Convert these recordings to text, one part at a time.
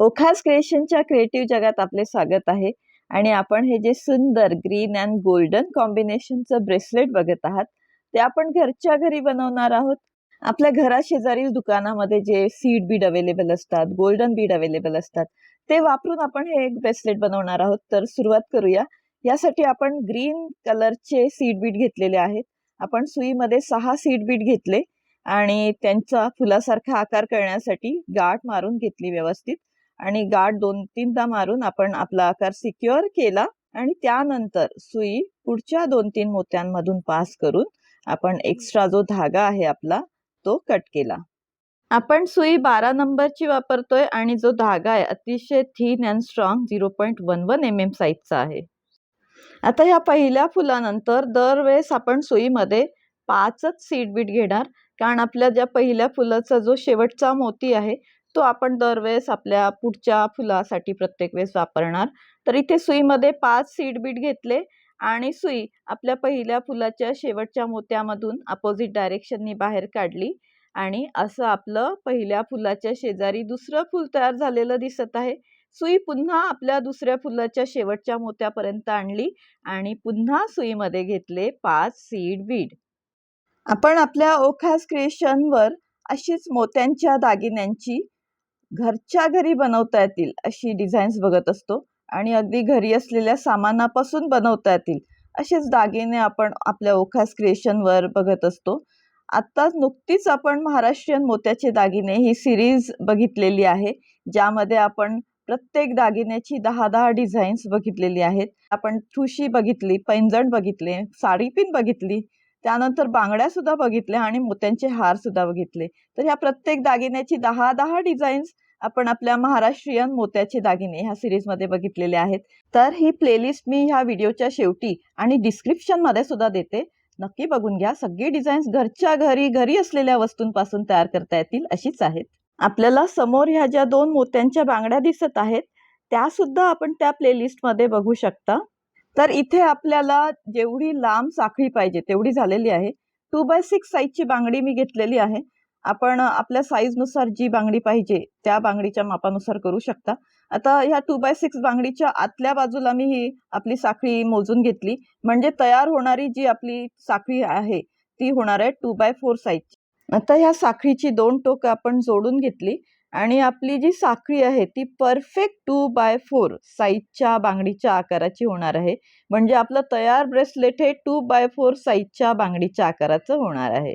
ओखास क्रिएशनच्या creative जगात आपले स्वागत आहे आणि आपण हे जे सुंदर ग्रीन अँड गोल्डन कॉम्बिनेशनचं ब्रेसलेट बघत आहात ते आपण घरच्या घरी बनवणार आहोत. आपल्या घराशेजारी दुकानामध्ये जे सीड बीड अवेलेबल असतात, गोल्डन बीड अवेलेबल असतात, ते वापरून आपण हे एक ब्रेसलेट बनवणार आहोत. तर सुरुवात करूया. यासाठी आपण ग्रीन कलरचे सीड बीड घेतलेले आहेत. आपण सुईमध्ये 6 सीड बीड घेतले आणि त्यांचा फुलासारखा आकार करण्यासाठी गाठ मारून घेतली व्यवस्थित आणि गाठ 2-3दा मारून आपण आपला आकार सिक्युअर केला आणि त्यानंतर सुई पुढच्या 2-3 मोत्यांमधून पास करून आपण एक्स्ट्रा जो धागा आहे आपला तो कट केला. आपण सुई 12 नंबरची वापरतोय आणि जो धागा आहे अतिशय थिन अँड स्ट्रॉंग 0.11 mm साईजचा आहे. आता ह्या पहिल्या फुलानंतर दरवेळेस आपण सुईमध्ये 5च सीड बीड घेणार, कारण आपल्या ज्या पहिल्या फुलाचा जो शेवटचा मोती आहे तो आपण दरवेळेस आपल्या पुढच्या फुलासाठी प्रत्येक वेळेस वापरणार. तर इथे सुईमध्ये 5 सीड बीड घेतले आणि सुई आपल्या पहिल्या फुलाच्या शेवटच्या मोत्यामधून अपोजिट डायरेक्शननी बाहेर काढली आणि असं आपलं पहिल्या फुलाच्या शेजारी दुसरं फूल तयार झालेलं दिसत आहे. सुई पुन्हा आपल्या दुसऱ्या फुलाच्या शेवटच्या मोत्यापर्यंत आणली आणि पुन्हा सुईमध्ये घेतले 5 सीड बीड. आपण आपल्या ओखास क्रिएशनवर अशीच मोत्यांच्या दागिन्यांची घरच्या घरी बनवता येतील अशी डिझाईन्स बघत असतो आणि अगदी घरी असलेल्या सामानापासून बनवता येतील असेच दागिने आपण आपल्या ओखास क्रिएशनवर बघत असतो. आता नुकतीच आपण महाराष्ट्रीयन मोत्याचे दागिने ही सिरीज बघितलेली आहे, ज्यामध्ये आपण प्रत्येक दागिन्याची 10-10 डिझाईन्स बघितलेली आहेत. आपण ठुशी बघितली, पैंजण बघितले, साडी पिन बघितली, त्यानंतर बांगड्या सुद्धा बघितल्या आणि मोत्यांचे हार सुद्धा बघितले. तर ह्या प्रत्येक दागिन्याची 10-10 डिझाईन्स आपण आपल्या महाराष्ट्रीयन मोत्याचे दागिने ह्या सिरीजमध्ये बघितलेले आहेत. तर ही प्लेलिस्ट मी ह्या व्हिडिओच्या शेवटी आणि डिस्क्रिप्शनमध्ये सुद्धा देते, नक्की बघून घ्या. सगळी डिझाईन्स घरच्या घरी असलेल्या वस्तूंपासून तयार करता येतील अशीच आहेत. आपल्याला समोर ह्या ज्या 2 मोत्यांच्या बांगड्या दिसत आहेत त्या सुद्धा आपण त्या प्लेलिस्टमध्ये बघू शकता. तर इथे आपल्याला जेवढी लांब साखळी पाहिजे तेवढी झालेली आहे. 2x6 साईजची बांगडी मी घेतलेली आहे. आपण आपल्या साईजनुसार जी बांगडी पाहिजे त्या बांगडीच्या मापानुसार करू शकता. आता ह्या 2x6 बांगडीच्या आतल्या बाजूला मी ही आपली साखळी मोजून घेतली, म्हणजे तयार होणारी जी आपली साखळी आहे ती होणार आहे 2x4 साईजची. आता ह्या साखळीची 2 टोकं आपण जोडून घेतली आणि आपली जी साखळी आहे ती परफेक्ट 2x4 साईजच्या बांगडीच्या आकाराची होणार आहे. म्हणजे आपलं तयार ब्रेसलेट हे 2x4 साईजच्या बांगडीच्या आकाराचं होणार आहे.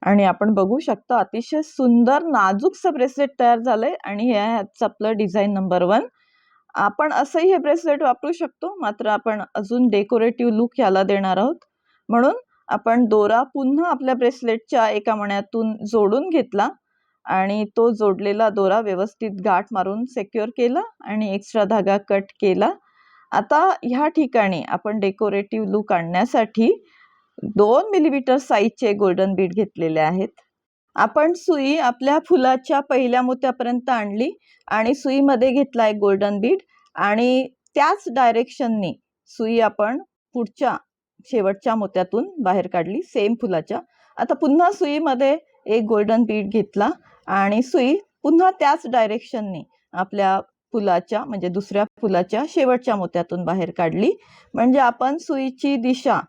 आणि आपण बघू शकता अतिशय सुंदर नाजूकसं ब्रेसलेट तयार झालंय आणि हे आहे आपलं डिझाईन नंबर 1. आपण असंही हे ब्रेसलेट वापरू शकतो, मात्र आपण अजून डेकोरेटिव्ह लुक याला देणार आहोत. म्हणून आपण दोरा पुन्हा आपल्या ब्रेसलेटच्या एका मण्यातून जोडून घेतला आणि तो जोडलेला दोरा व्यवस्थित गाठ मारून सिक्युअर केला आणि एक्स्ट्रा धागा कट केला. आता ह्या ठिकाणी आपण डेकोरेटिव्ह लुक आणण्यासाठी 2 मिलीमीटर साईजचे गोल्डन बीड घेतलेले आहेत. आपण सुई आपल्या फुलाच्या पहिल्या मोत्यापर्यंत आणली आणि सुईमध्ये घेतला एक गोल्डन बीड आणि त्याच डायरेक्शननी सुई आपण पुढच्या शेवटच्या मोत्यातून बाहेर काढली सेम फुलाच्या. आता पुन्हा सुईमध्ये एक गोल्डन बीड घेतला आणि सुई पुन्हा त्याच डायरेक्शननी आपल्या फुलाच्या म्हणजे दुसऱ्या फुलाच्या शेवटच्या मोत्यातून बाहेर काढली. म्हणजे आपण सुईची दिशा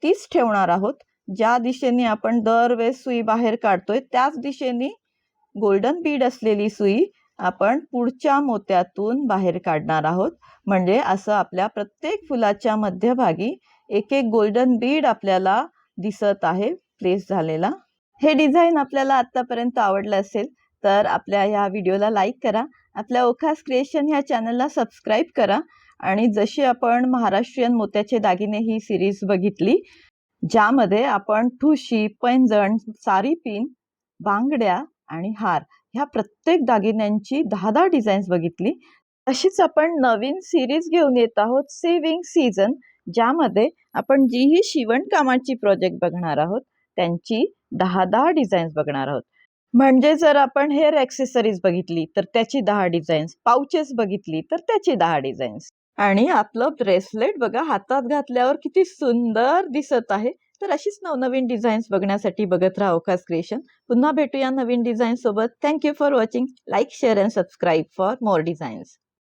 तीच ठेवणार आहोत. ज्या दिशेने आपण दरवेळेस सुई बाहेर काढतोय त्याच दिशेने गोल्डन बीड असलेली सुई आपण पुढच्या मोत्यातून बाहेर काढणार आहोत. म्हणजे असं आपल्या प्रत्येक फुलाच्या मध्यभागी एक एक गोल्डन बीड आपल्याला दिसत आहे प्लेस झालेला. हे डिझाईन आपल्याला आतापर्यंत आवडलं असेल तर आपल्या ह्या व्हिडिओला लाईक करा, आपल्या ओखास क्रिएशन ह्या चॅनलला सबस्क्राईब करा आणि जशी आपण महाराष्ट्रीयन मोत्याचे दागिने ही सिरीज बघितली, ज्यामध्ये आपण ठुशी, पैंजण, साडी पिन, बांगड्या आणि हार ह्या प्रत्येक दागिन्यांची 10-10 डिझाईन्स बघितली, तशीच आपण नवीन सिरीज घेऊन येत आहोत सेविंग सीझन, ज्यामध्ये आपण जीही शिवणकामाची प्रोजेक्ट बघणार आहोत त्यांची 10-10 डिझाईन्स बघणार आहोत. म्हणजे जर आपण हेअर ॲक्सेसरीज बघितली तर त्याची 10 डिझाईन्स, पाउचेस बघितली तर त्याची 10 डिझाईन्स. आणि आपलं ब्रेसलेट बघा हातात घातल्यावर किती सुंदर दिसत आहे. तर अशीच नवनवीन डिझाईन्स बघण्यासाठी बघत राहा अवकाश क्रिएशन. पुन्हा भेटूया नवीन डिझाईन सोबत. Thank you for watching. Like, share and subscribe for more designs.